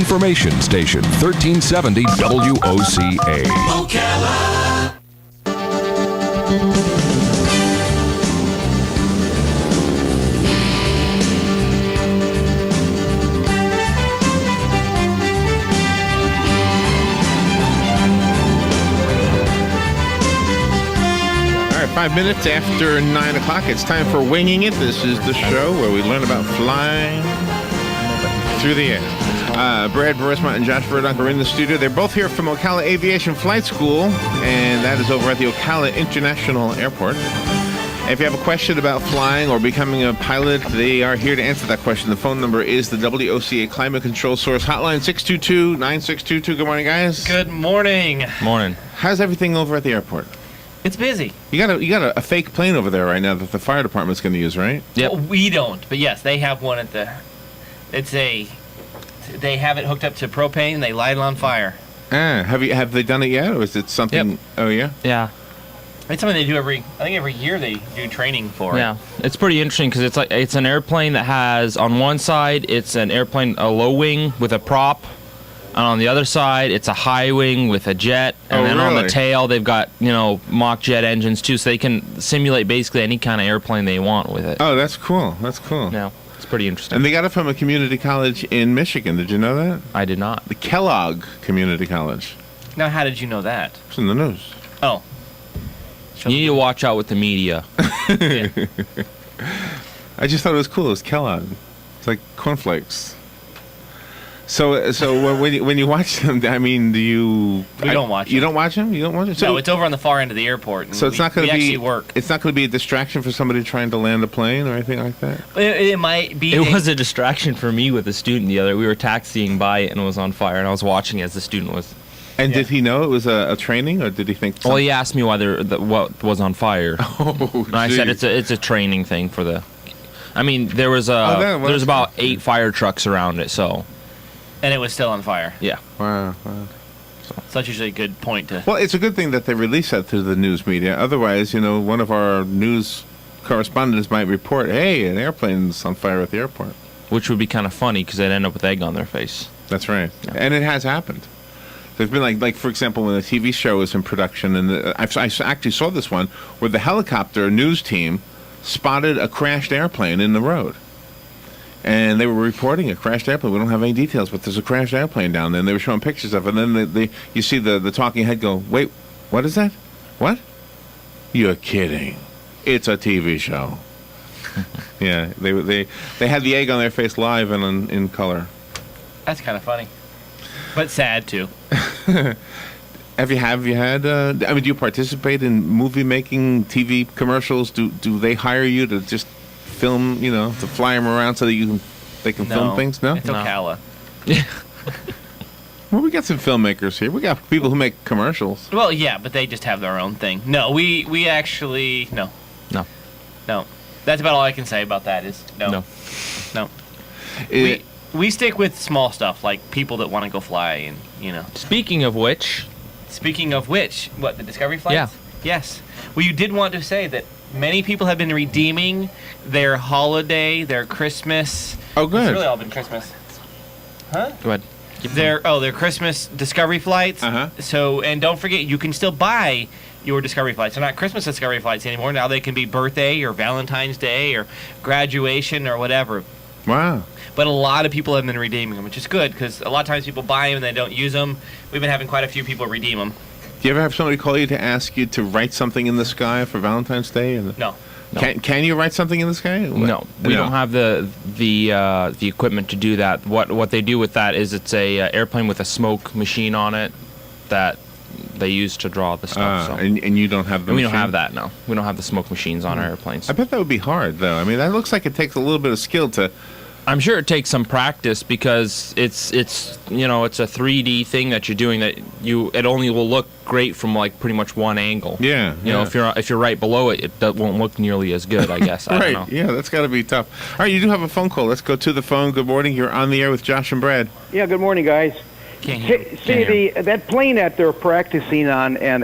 Information Station 1370 WOCA. Ocala. All right, 5 minutes after 9 o'clock. It's time for Winging It. This is the show where we learn about flying through the air. Brad Burisma and Josh Verdonk are in the studio. They're both here from Ocala Aviation Flight School, and that is over at the Ocala International Airport. If you have a question about flying or becoming a pilot, they are here to answer that question. The phone number is the WOCA Climate Control Source Hotline, 622-9622. Good morning, guys. Good morning. Morning. How's everything over at the airport? It's busy. You got a fake plane over there right now that the fire department's going to use, right? Yep. Well, we don't, but yes, they have one at the. They have it hooked up to propane. They light it on fire. Have they done it yet, or is it something? Yep. Oh yeah. Yeah. It's something they do every year. They do training for Yeah. it. It's pretty interesting because it's an airplane that has on one side it's an airplane, a low wing with a prop, and on the other side it's a high wing with a jet, and then on really? the tail they've got mock jet engines too, so they can simulate basically any kind of airplane they want with it. Oh, that's cool. That's cool. Yeah. It's pretty interesting. And they got it from a community college in Michigan. Did you know that? I did not. The Kellogg Community College. Now, how did you know that? It's in the news. Oh. You need to watch out with the media. Yeah. I just thought it was cool. It was Kellogg. It's like cornflakes. So when you watch them, I mean, do you? We don't watch You them. don't watch them? You don't watch them? So, No, it's over on the far end of the airport. And so it's not going we to be. actually work. It's not going to be a distraction for somebody trying to land a plane or anything like that. It might be. It was a distraction for me with a student the other. We were taxiing by it and it was on fire, and I was watching as the student was. And Yeah. did he know it was a training, or did he think? Well, he asked me what was on fire. Oh, And I said geez. it's a training thing for the. I mean, there was that was- there's about 8 fire trucks around it, so And it was still on fire. yeah. Wow. So that's usually a good point to. Well, it's a good thing that they release that to the news media. Otherwise, one of our news correspondents might report, "Hey, an airplane's on fire at the airport." Which would be kind of funny because they'd end up with egg on their face. That's right, Yeah. and it has happened. There's been like for example, when a TV show was in production, and I actually saw this one where the helicopter news team spotted a crashed airplane in the road. And they were reporting a crashed airplane. We don't have any details, but there's a crashed airplane down there. And they were showing pictures of it. And then you see the talking head go, "Wait, what is that? What? You're kidding. It's a TV show." Yeah, they had the egg on their face live and in color. That's kind of funny, but sad too. Have you had? I mean, do you participate in movie making, TV commercials? Do they hire you to just film? To fly them around so that they can film things? No. It's Ocala. Well, we got some filmmakers here. We got people who make commercials. Well, yeah, but they just have their own thing. No, we actually no. No. That's about all I can say about that. Is no. We stick with small stuff like people that want to go fly and Speaking of which, what, the Discovery flights? Yeah. Yes. Well, you did want to say that many people have been redeeming their holiday, their Christmas. Oh, good. It's really all been Christmas. Huh? go ahead. Their Christmas Discovery flights. Uh-huh. So, and don't forget, you can still buy your Discovery flights. They're not Christmas Discovery flights anymore. Now they can be birthday or Valentine's Day or graduation or whatever. Wow. But a lot of people have been redeeming them, which is good because a lot of times people buy them and they don't use them. We've been having quite a few people redeem them. Do you ever have somebody call you to ask you to write something in the sky for Valentine's Day? No. Can you write something in the sky? No, we don't have the equipment to do that. What they do with that is it's a airplane with a smoke machine on it that they use to draw the stuff. So. And you don't have the And we don't machine? have that, no. We don't have the smoke machines on our airplanes. I bet that would be hard, though. I mean, that looks like it takes a little bit of skill to... I'm sure it takes some practice because it's a 3D thing that you're doing that it only will look great from like pretty much one angle. Yeah. If you're right below it, that won't look nearly as good, I guess. I Right. don't know. Yeah, that's got to be tough. All right, you do have a phone call. Let's go to the phone. Good morning. You're on the air with Josh and Brad. Yeah, good morning, guys. That plane that they're practicing on and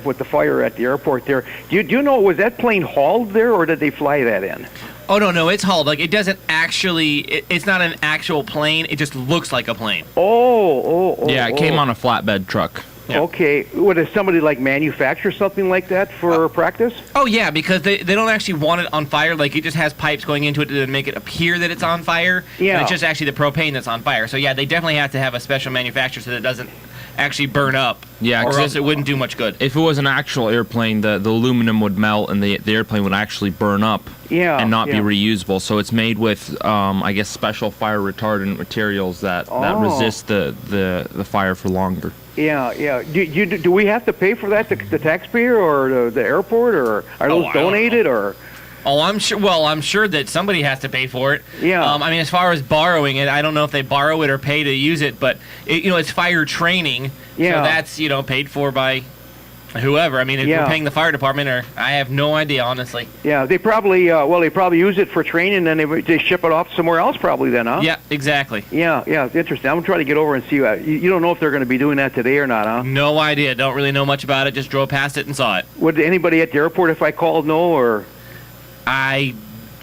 with the fire at the airport there, do you know, was that plane hauled there or did they fly that in? Oh no, it's hauled. Like it doesn't actually. It's not an actual plane. It just looks like a plane. Yeah, it came on a flatbed truck. Yeah. Okay. Would somebody like manufacture something like that for practice? Oh yeah, because they don't actually want it on fire. Like it just has pipes going into it to make it appear that it's on fire. Yeah. And it's just actually the propane that's on fire. So yeah, they definitely have to have a special manufacturer so that it doesn't actually burn up. Yeah, or 'cause else it wouldn't do much good. If it was an actual airplane, the aluminum would melt and the airplane would actually burn up and not be reusable. So it's made with, I guess, special fire retardant materials that resist the fire for longer. Yeah. Do we have to pay for that, the taxpayer or the airport, or are those donated, or? Oh, I'm sure. Well, I'm sure that somebody has to pay for it. Yeah. I mean, as far as borrowing it, I don't know if they borrow it or pay to use it, but it's fire training. Yeah. So that's paid for by whoever. I mean, if we're paying the fire department, or I have no idea, honestly. Yeah, they probably they probably use it for training, and then they ship it off somewhere else, probably then, huh? Yeah, exactly. Yeah, it's interesting. I'm trying to get over and see. You don't know if they're going to be doing that today or not, huh? No idea. Don't really know much about it. Just drove past it and saw it. Would anybody at the airport, if I called, know, or? I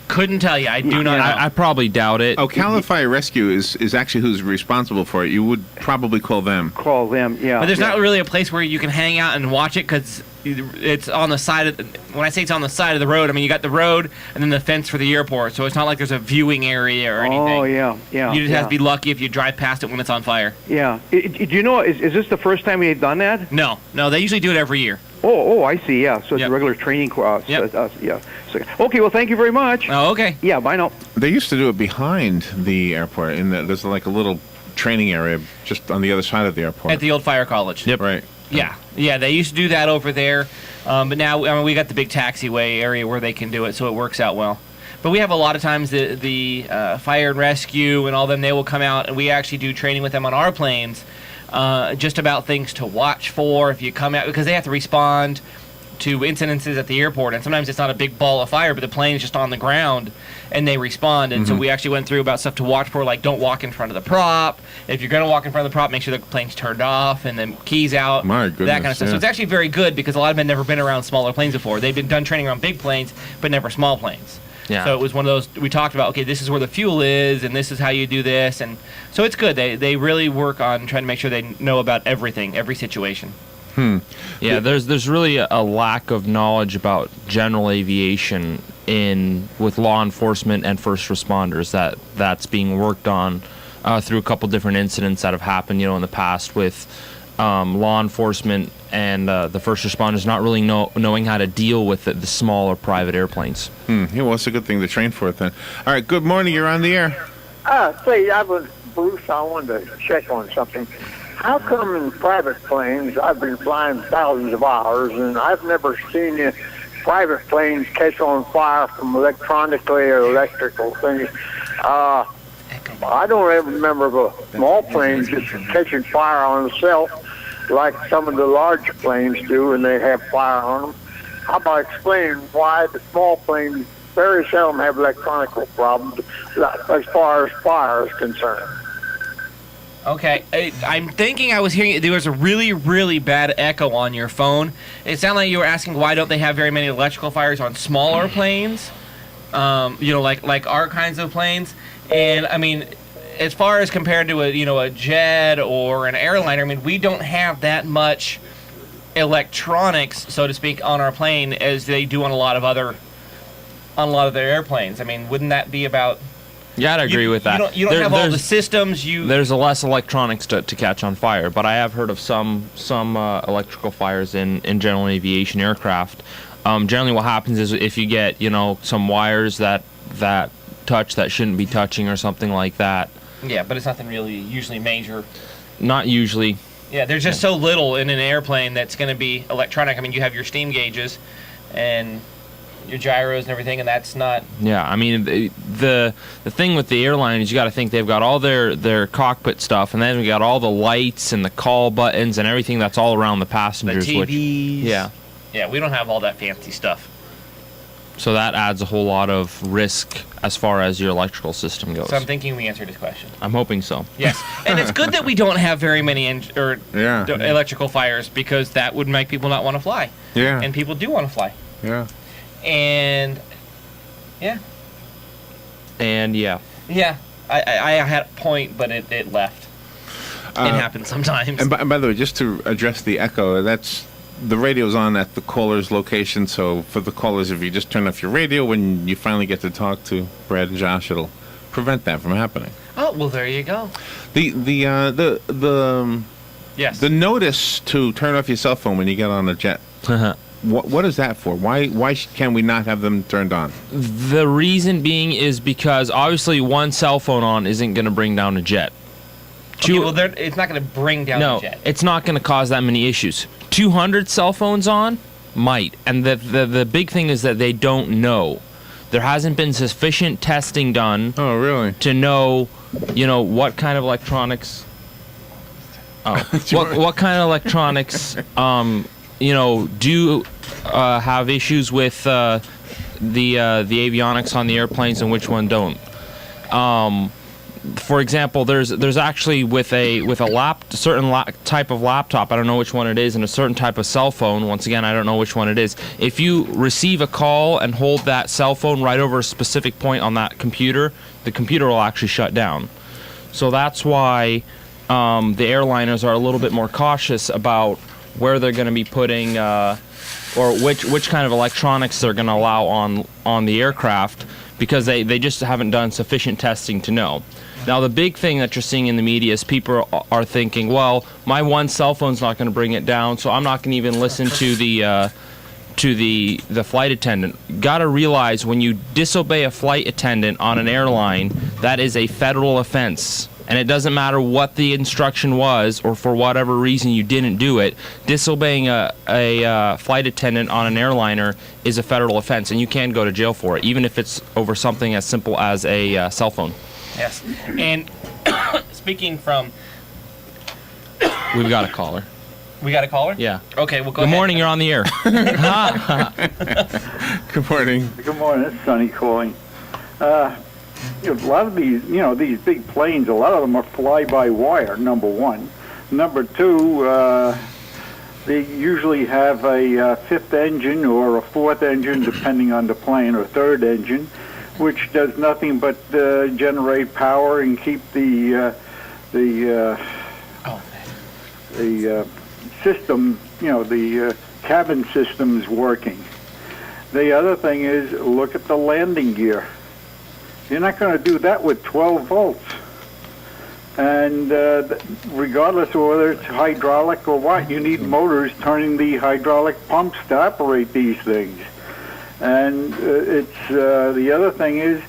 couldn't tell you. I do not know. I probably doubt it. Ocala Fire Rescue is actually who's responsible for it. You would probably call them. Call them, yeah. But there's not really a place where you can hang out and watch it because it's on the side of. When I say it's on the side of the road, I mean you got the road and then the fence for the airport. So it's not like there's a viewing area or anything. Oh yeah. You just have to be lucky if you drive past it when it's on fire. Yeah. Do you know? Is this the first time they've done that? No. They usually do it every year. Oh, I see. Yeah. So it's a regular training class. Yep. Yeah. So, okay. Well, thank you very much. Oh, okay. Yeah. Bye now. They used to do it behind the airport. There's like a little training area just on the other side of the airport. At the old fire college. Yep. Right. Yeah. They used to do that over there, but now we got the big taxiway area where they can do it, so it works out well. But we have a lot of times the fire and rescue and all them. They will come out, and we actually do training with them on our planes, just about things to watch for if you come out, because they have to respond to incidences at the airport, and sometimes it's not a big ball of fire, but the plane is just on the ground, and they respond. And so we actually went through about stuff to watch for, like don't walk in front of the prop. If you're going to walk in front of the prop, make sure the plane's turned off and the keys out. My goodness, that kind of stuff. So it's actually very good because a lot of them had never been around smaller planes before. They've been done training around big planes, but never small planes. Yeah. So it was one of those we talked about. Okay, this is where the fuel is, and this is how you do this, and so it's good. They really work on trying to make sure they know about everything, every situation. Yeah, there's really a lack of knowledge about general aviation with law enforcement and first responders that's being worked on through a couple different incidents that have happened, in the past with law enforcement and the first responders not really knowing how to deal with the smaller private airplanes. Yeah, well, it's a good thing to train for it then. All right, good morning. You're on the air. Say, I was Bruce. I wanted to check on something. How come in private planes, I've been flying thousands of hours, and I've never seen private planes catch on fire from electronically or electrical things? I don't ever remember of a small plane just catching fire on itself like some of the large planes do, and they have fire on them. How about explaining why the small planes very seldom have electronic problems as far as fire is concerned? Okay, I'm thinking I was hearing there was a really, really bad echo on your phone. It sounded like you were asking why don't they have very many electrical fires on smaller planes, like our kinds of planes. And I mean, as far as compared to a jet or an airliner, I mean, we don't have that much electronics, so to speak, on our plane as they do on a lot of their airplanes. I mean, wouldn't that be about? Yeah, I'd agree with that. You don't have all the systems. There's less electronics to catch on fire, but I have heard of some electrical fires in general aviation aircraft. Generally, what happens is if you get some wires that touch that shouldn't be touching or something like that. Yeah, but it's nothing really usually major. Not usually. Yeah, there's just so little in an airplane that's going to be electronic. I mean, you have your steam gauges and your gyros and everything, and that's not. Yeah, I mean the thing with the airline is you got to think they've got all their cockpit stuff, and then we got all the lights and the call buttons and everything that's all around the passengers. The TVs. Yeah, we don't have all that fancy stuff. So that adds a whole lot of risk as far as your electrical system goes. So I'm thinking we answered his question. I'm hoping so. Yes, and it's good that we don't have very many electrical fires because that would make people not want to fly. Yeah. And people do want to fly. Yeah. And yeah, And Yeah, I had a point, but it left. It happens sometimes. And by the way, just to address the echo, that's the radio's on at the caller's location. So for the callers, if you just turn off your radio when you finally get to talk to Brad and Josh, it'll prevent that from happening. Oh, well, there you go. Yes. The notice to turn off your cell phone when you get on a jet. What is that for? Why can we not have them turned on? The reason being is because obviously one cell phone on isn't going to bring down a jet. Okay, well, it's not going to bring down a jet. No, it's not going to cause that many issues. 200 cell phones on might, and the big thing is that they don't know. There hasn't been sufficient testing done. Oh, really? To know, what kind of electronics. Oh, what kind of electronics, do have issues with the avionics on the airplanes and which one don't. For example, there's actually with a certain type of laptop, I don't know which one it is, and a certain type of cell phone, once again, I don't know which one it is. If you receive a call and hold that cell phone right over a specific point on that computer, the computer will actually shut down. So that's why the airliners are a little bit more cautious about where they're going to be putting or which kind of electronics they're going to allow on the aircraft, because they just haven't done sufficient testing to know. Now, the big thing that you're seeing in the media is people are thinking, well, my one cell phone's not going to bring it down, so I'm not going to even listen to the flight attendant. Got to realize, when you disobey a flight attendant on an airline, that is a federal offense. And it doesn't matter what the instruction was, or for whatever reason you didn't do it. Disobeying a flight attendant on an airliner is a federal offense, and you can go to jail for it, even if it's over something as simple as a cell phone. Yes. And speaking from... We've got a caller. We got a caller? Yeah. Okay, well, go Good ahead. morning, you're on the air. Good morning. Good morning, it's Sonny calling. A lot of these big planes, a lot of them are fly-by-wire, number one. Number two, they usually have a fifth engine or a fourth engine, depending on the plane, or third engine, which does nothing but generate power and keep the system, the cabin systems working. The other thing is, look at the landing gear. You're not going to do that with 12 volts. And regardless of whether it's hydraulic or what, you need motors turning the hydraulic pumps to operate these things. And it's the other thing is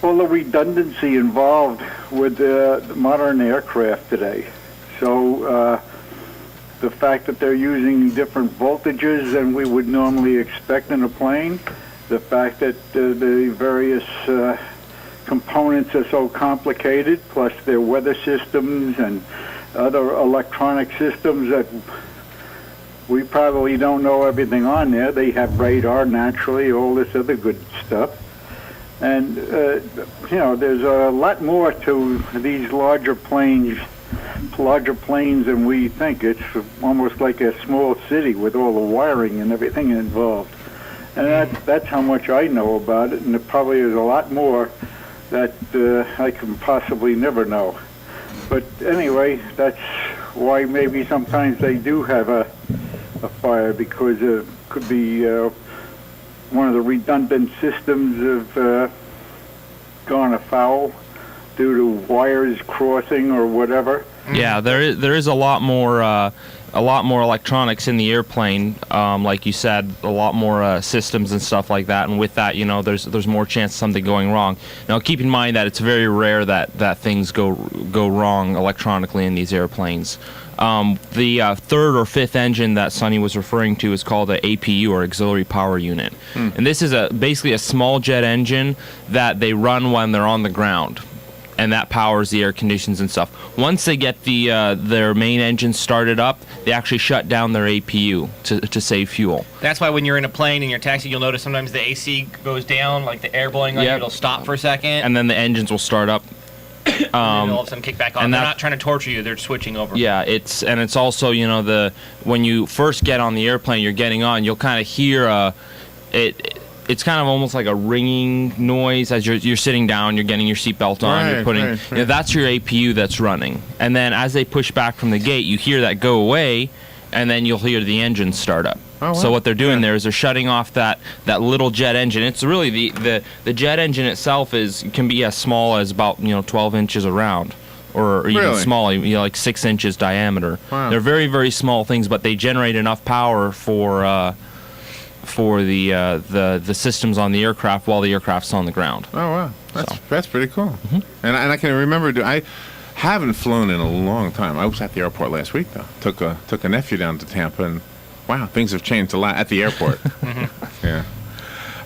all the redundancy involved with the modern aircraft today. So the fact that they're using different voltages than we would normally expect in a plane, the fact that the various components are so complicated, plus their weather systems and other electronic systems that we probably don't know everything on there. They have radar, naturally, all this other good stuff. And, there's a lot more to these larger planes than we think. It's almost like a small city with all the wiring and everything involved. And that's how much I know about it, and there probably is a lot more that I can possibly never know. But anyway, that's why maybe sometimes they do have a fire, because it could be one of the redundant systems have gone afoul due to wires crossing or whatever. Yeah, there is a lot more electronics in the airplane, like you said, a lot more systems and stuff like that, and with that, there's more chance of something going wrong. Now, keep in mind that it's very rare that things go wrong electronically in these airplanes. The third or fifth engine that Sonny was referring to is called an APU, or auxiliary power unit, and this is basically a small jet engine that they run when they're on the ground. And that powers the air conditions and stuff. Once they get their main engine started up, they actually shut down their APU to save fuel. That's why when you're in a plane and you're taxiing, you'll notice sometimes the AC goes down, like the air blowing on you, it'll stop for a second. And then the engines will start up. And then all of a sudden kick back on. And they're not trying to torture you, they're switching over. Yeah, it's also, when you first get on the airplane, you're getting on, you'll kind of hear it's it's kind of almost like a ringing noise as you're sitting down, you're getting your seatbelt on, you're putting, you know, that's your APU that's running. And then as they push back from the gate, you hear that go away, and then you'll hear the engine start up. Oh, wow. So what they're doing there is they're shutting off that little jet engine. It's really the jet engine itself can be as small as about 12 inches around, or even Really? smaller, like 6 inches diameter. Wow. They're very, very small things, but they generate enough power for the systems on the aircraft while the aircraft's on the ground. Oh wow, that's pretty cool. And I can remember. I haven't flown in a long time. I was at the airport last week though. Took a nephew down to Tampa, and wow, things have changed a lot at the airport. Yeah.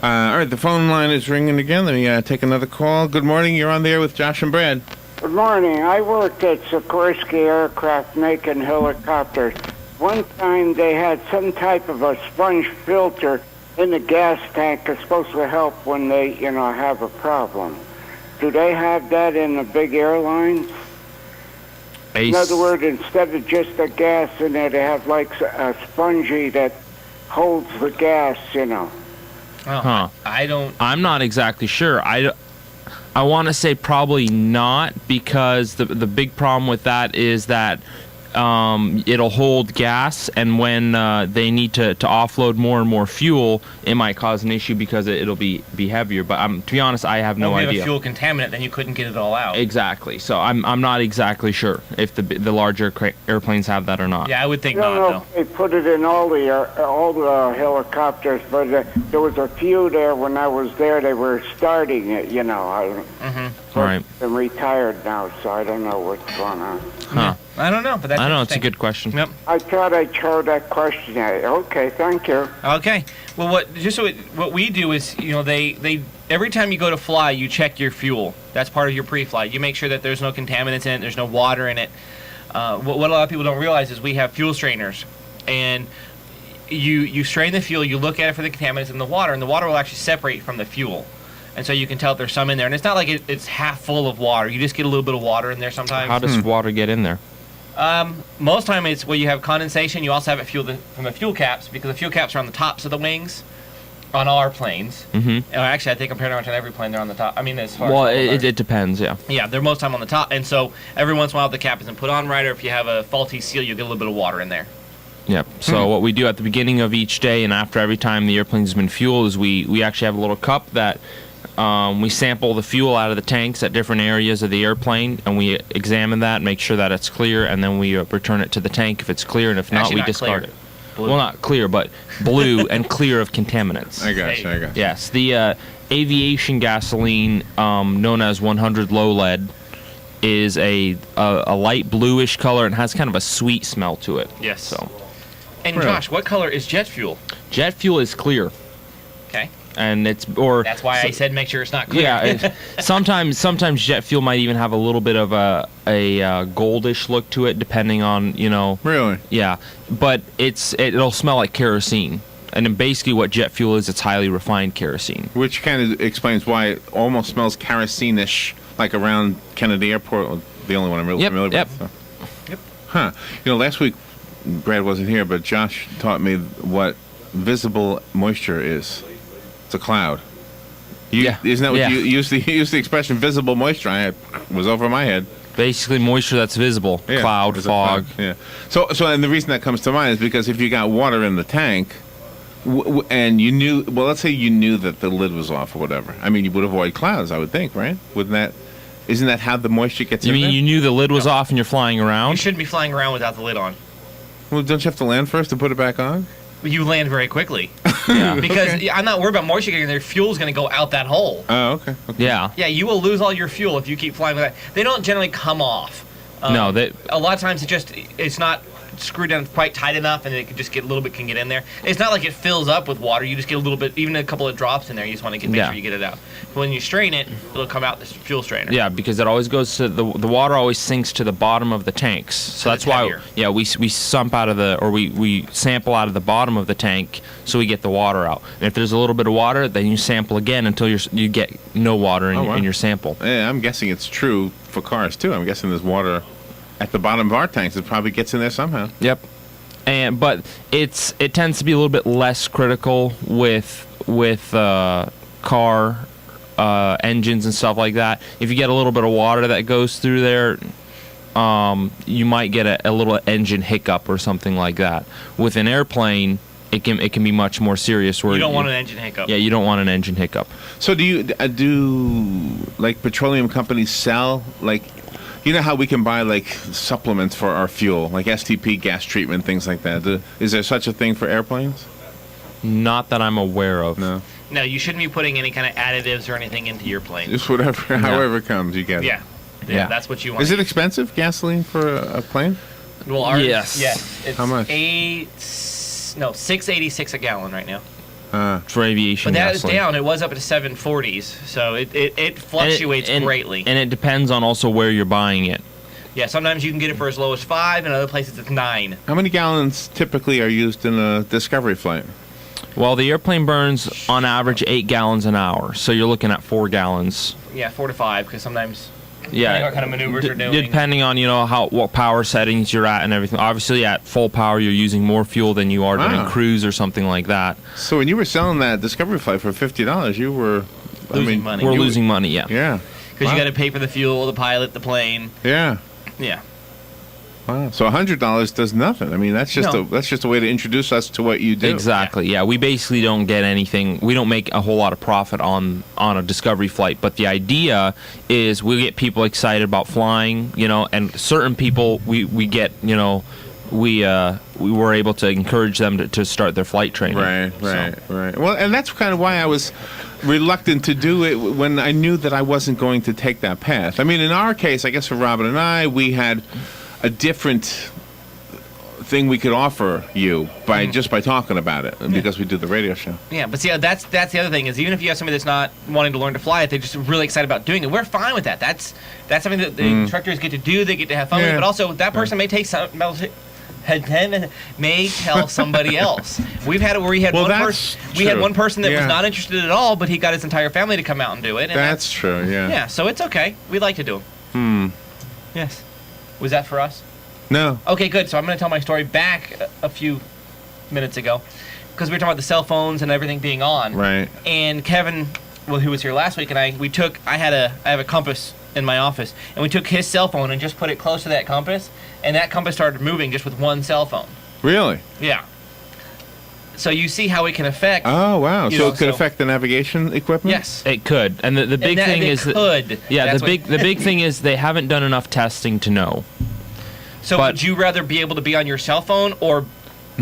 All right, the phone line is ringing again. Let me take another call. Good morning. You're on the air with Josh and Brad. Good morning. I worked at Sikorsky Aircraft making helicopters. One time they had some type of a sponge filter in the gas tank that's supposed to help when they, have a problem. Do they have that in the big airlines? In other words, instead of just the gas in there, they have like a spongy that holds the gas, Huh. I'm not exactly sure. I want to say probably not, because the big problem with that is that it'll hold gas, and when they need to offload more and more fuel, it might cause an issue because it'll be heavier. But to be honest, I have no If you idea. have a fuel contaminant, then you couldn't get it all out. Exactly. So I'm not exactly sure if the larger airplanes have that or not. Yeah, I would think I don't not, know if they put it in all the helicopters, but there was a few there when I was there. They were starting it, All right. I'm retired now, so I don't know what's going on. Huh. I don't know, but that's I know it's a interesting. good question. Yep. I thought I'd throw that question at you. Okay, thank you. Okay. Well, what we do is, they every time you go to fly, you check your fuel. That's part of your pre-flight. You make sure that there's no contaminants in it, there's no water in it. What a lot of people don't realize is we have fuel strainers, and you strain the fuel, you look at it for the contaminants in the water, and the water will actually separate from the fuel. And so you can tell if there's some in there. And it's not like it's half full of water. You just get a little bit of water in there sometimes. How does water get in there? Most time it's where you have condensation. You also have it fueled from the fuel caps, because the fuel caps are on the tops of the wings on all our planes. Mm-hmm. Actually, I think I'm pretty much on every plane they're on the top. I mean, as far Well, as it depends, yeah. yeah, they're most time on the top. And so every once in a while, if the cap isn't put on right, or if you have a faulty seal, you get a little bit of water in there. Yep. So what we do at the beginning of each day and after every time the airplane's been fueled is we actually have a little cup that we sample the fuel out of the tanks at different areas of the airplane, and we examine that, make sure that it's clear, and then we return it to the tank if it's clear, and if not, Actually, we not discard clear. it. Blue. Well, not clear, but blue and clear of contaminants. I got you. Yes, the aviation gasoline, known as 100 low lead, is a light bluish color and has kind of a sweet smell to it. Yes. So, And Really? Josh, what color is jet fuel? jet fuel is clear, Okay. and That's why I said make sure it's not clear. yeah. Sometimes jet fuel might even have a little bit of a goldish look to it, depending on Really? Yeah, but it'll smell like kerosene. And then basically what jet fuel is, it's highly refined kerosene. Which kind of explains why it almost smells kerosene-ish, like around Kennedy Airport. The only one I'm really familiar with. So. Yep. Huh. Brad wasn't here, but Josh taught me what visible moisture is. It's a cloud. Yeah. Isn't that what Yeah. you use the expression visible moisture? Was over my head. Basically moisture that's visible. Yeah, Cloud, it's a fog. cloud. Yeah. So and the reason that comes to mind is because if you got water in the tank, and you knew, well, let's say you knew that the lid was off or whatever. I mean, you would avoid clouds, I would think, right? Isn't that how the moisture gets You in mean there? you knew the lid was off and you're flying You around? shouldn't be flying around without the lid on. Well, don't you have to land first to put it back on? You land very quickly. Yeah. Because I'm not worried about moisture getting there. Fuel's going to go out that hole. Oh, okay. Yeah. Yeah, you will lose all your fuel if you keep flying with that. They don't generally come off. No, A lot of times it's not screwed down quite tight enough, and it can just get a little bit can get in there. It's not like it fills up with water. You just get a little bit, even a couple of drops in there. You just want to make Yeah. sure you get it out. When you strain it, it'll come out this fuel strainer. Yeah, because it always goes to the water always sinks to the bottom of the tanks. So that's it's why heavier. we sump out of we sample out of the bottom of the tank so we get the water out. And if there's a little bit of water, then you sample again until you get no water in, Oh, wow. in your sample. Yeah, I'm guessing it's true for cars too. I'm guessing there's water at the bottom of our tanks. It probably gets in there somehow. Yep. But it tends to be a little bit less critical with car engines and stuff like that, if you get a little bit of water that goes through there, you might get a little engine hiccup or something like that. With an airplane, it can be much more serious. Where you don't want an engine hiccup. Yeah, you don't want an engine hiccup. So do you do like petroleum companies sell like, you know how we can buy like supplements for our fuel, like STP gas treatment, things like that? Is there such a thing for airplanes? Not that I'm aware of. No. No, you shouldn't be putting any kind of additives or anything into your plane. Just whatever, however it comes, you get it. Yeah, that's what you want. Is it expensive, gasoline for a plane? Well, ours, Yes. It's How much? $6.86 a gallon right now. For aviation But that is gasoline. down. It was up at $7.40s, so it fluctuates greatly. And it depends on also where you're buying it. Yeah, sometimes you can get it for as low as 5, and other places it's 9. How many gallons typically are used in a Discovery flight? Well, the airplane burns on average 8 gallons an hour, so you're looking at 4 gallons. Yeah, 4 to 5, because sometimes Yeah, depending on what kind of maneuvers you're doing. depending on what power settings you're at and everything. Obviously, at full power, you're using more fuel than you are during Wow. cruise or something like that. So when you were selling that Discovery flight for $50, you were Losing money. We're losing money, yeah. Yeah. Because you got to pay for the fuel, the pilot, the plane. Yeah. Yeah. Wow. So $100 does nothing. I mean, that's just No. that's just a way to introduce us to what you do. Exactly. Yeah, we basically don't get anything. We don't make a whole lot of profit on a Discovery flight. But the idea is we get people excited about flying, and certain people we get, we were able to encourage them to start their flight training. Right. Well, and that's kind of why I was reluctant to do it when I knew that I wasn't going to take that path. I mean, in our case, I guess for Robin and I, we had a different thing we could offer you just by talking about it, because we do the radio show. Yeah, but see, that's the other thing is even if you have somebody that's not wanting to learn to fly it, they're just really excited about doing it. We're fine with that. That's something that the instructors get to do. They get to have fun with, but also that person may take some. May tell somebody else. We've had it where we had one person. We had one person that was not interested at all, but he got his entire family to come out and do it. And that's true. Yeah. Yeah. So it's okay. We like to do them. Yes. Was that for us? No. Okay, good. So I'm going to tell my story back a few minutes ago, because we were talking about the cell phones and everything being on. Right. And Kevin, who was here last week, and I have a compass in my office, and we took his cell phone and just put it close to that compass, and that compass started moving just with one cell phone. Really? Yeah. So you see how it can affect. Oh wow! You So know, it could affect the navigation equipment. Yes. It could, and the big thing is that the big thing is they haven't done enough testing to know. So would you rather be able to be on your cell phone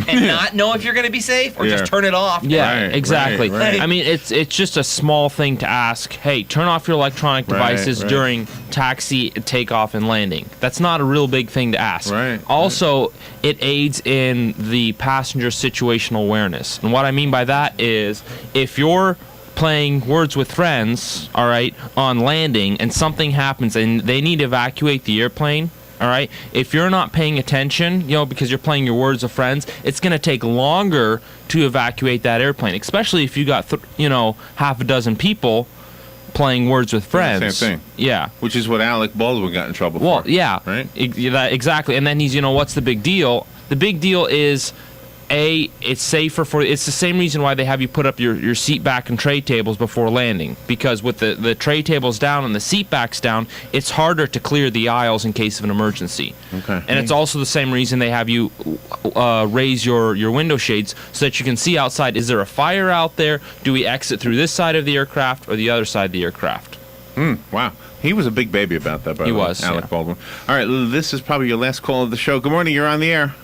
and not know if you're going to be safe, or just turn it off? Yeah, exactly. right. I mean, it's just a small thing to ask. Hey, turn off your electronic devices during taxi, takeoff, and landing. That's not a real big thing to ask. Right. Also, it aids in the passenger situational awareness, and what I mean by that is if you're playing Words with Friends, all right, on landing, and something happens and they need to evacuate the airplane. All right. If you're not paying attention, because you're playing your Words of Friends, it's going to take longer to evacuate that airplane, especially if you got half a dozen people playing Words with Friends. Same thing. Yeah. Which is what Alec Baldwin got in trouble for. Well, yeah. Right. Exactly. And then he's, what's the big deal? The big deal is, it's safer it's the same reason why they have you put up your seat back and tray tables before landing, because with the tray tables down and the seat backs down, it's harder to clear the aisles in case of an emergency. Okay. And it's also the same reason they have you raise your window shades so that you can see outside. Is there a fire out there? Do we exit through this side of the aircraft or the other side of the aircraft? Wow. He was a big baby about that, by the way. He was, Alec yeah. Baldwin. All right, this is probably your last call of the show. Good morning. You're on the air.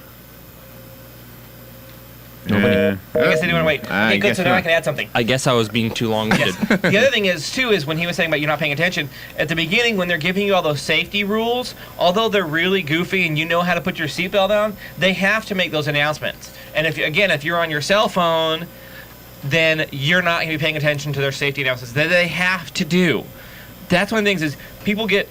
Nobody. I guess they didn't want to wait. Okay, good. So now I can add something. I guess I was being too long-winded. The other thing is when he was saying about you're not paying attention, at the beginning when they're giving you all those safety rules, although they're really goofy and you know how to put your seatbelt on, they have to make those announcements. And if you're on your cell phone, then you're not going to be paying attention to their safety announcements that they have to do. That's one of the things is people get.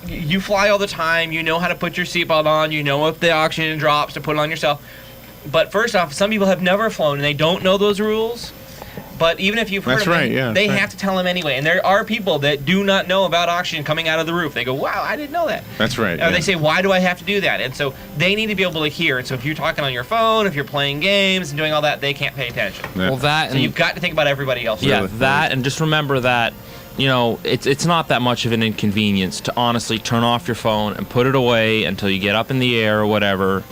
You fly all the time. You know how to put your seatbelt on. You know if the oxygen drops to put it on yourself. But first off, some people have never flown and they don't know those rules. But even if you've heard That's of them, right, yeah, they that's have to tell them anyway. And there are people that do not know about oxygen coming out of the roof. They go, wow, I didn't know that. That's right. They say, why do I have to do that? And so they need to be able to hear. And so if you're talking on your phone, if you're playing games and doing all that, they can't pay attention. Yeah. Well, that So and you've got to think about everybody else. yeah, that and just remember that, you know, it's not that much of an inconvenience to honestly turn off your phone and put it away until you get up in the air or whatever.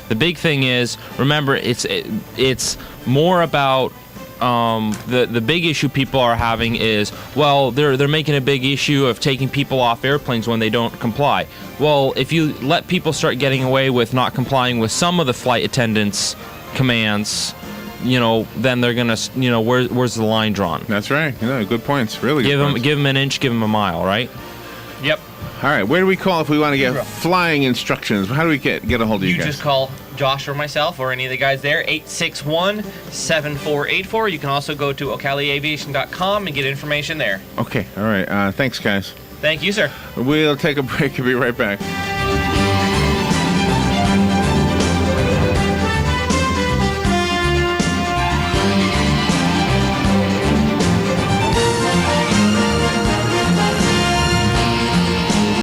The big thing is, remember, it's more about the big issue people are having is, well, they're making a big issue of taking people off airplanes when they don't comply. Well, if you let people start getting away with not complying with some of the flight attendants' commands, you know, then they're gonna, you know, where's the line drawn? That's right. Good points. Really good points. Give them an inch, give them a mile, right? Yep. All right, where do we call if we want to get flying instructions? How do we get a hold of you guys? You just call Josh or myself or any of the guys there, 861-7484. You can also go to ocaliaviation.com and get information there. Okay, all right. Thanks, guys. Thank you, sir. We'll take a break and be right back.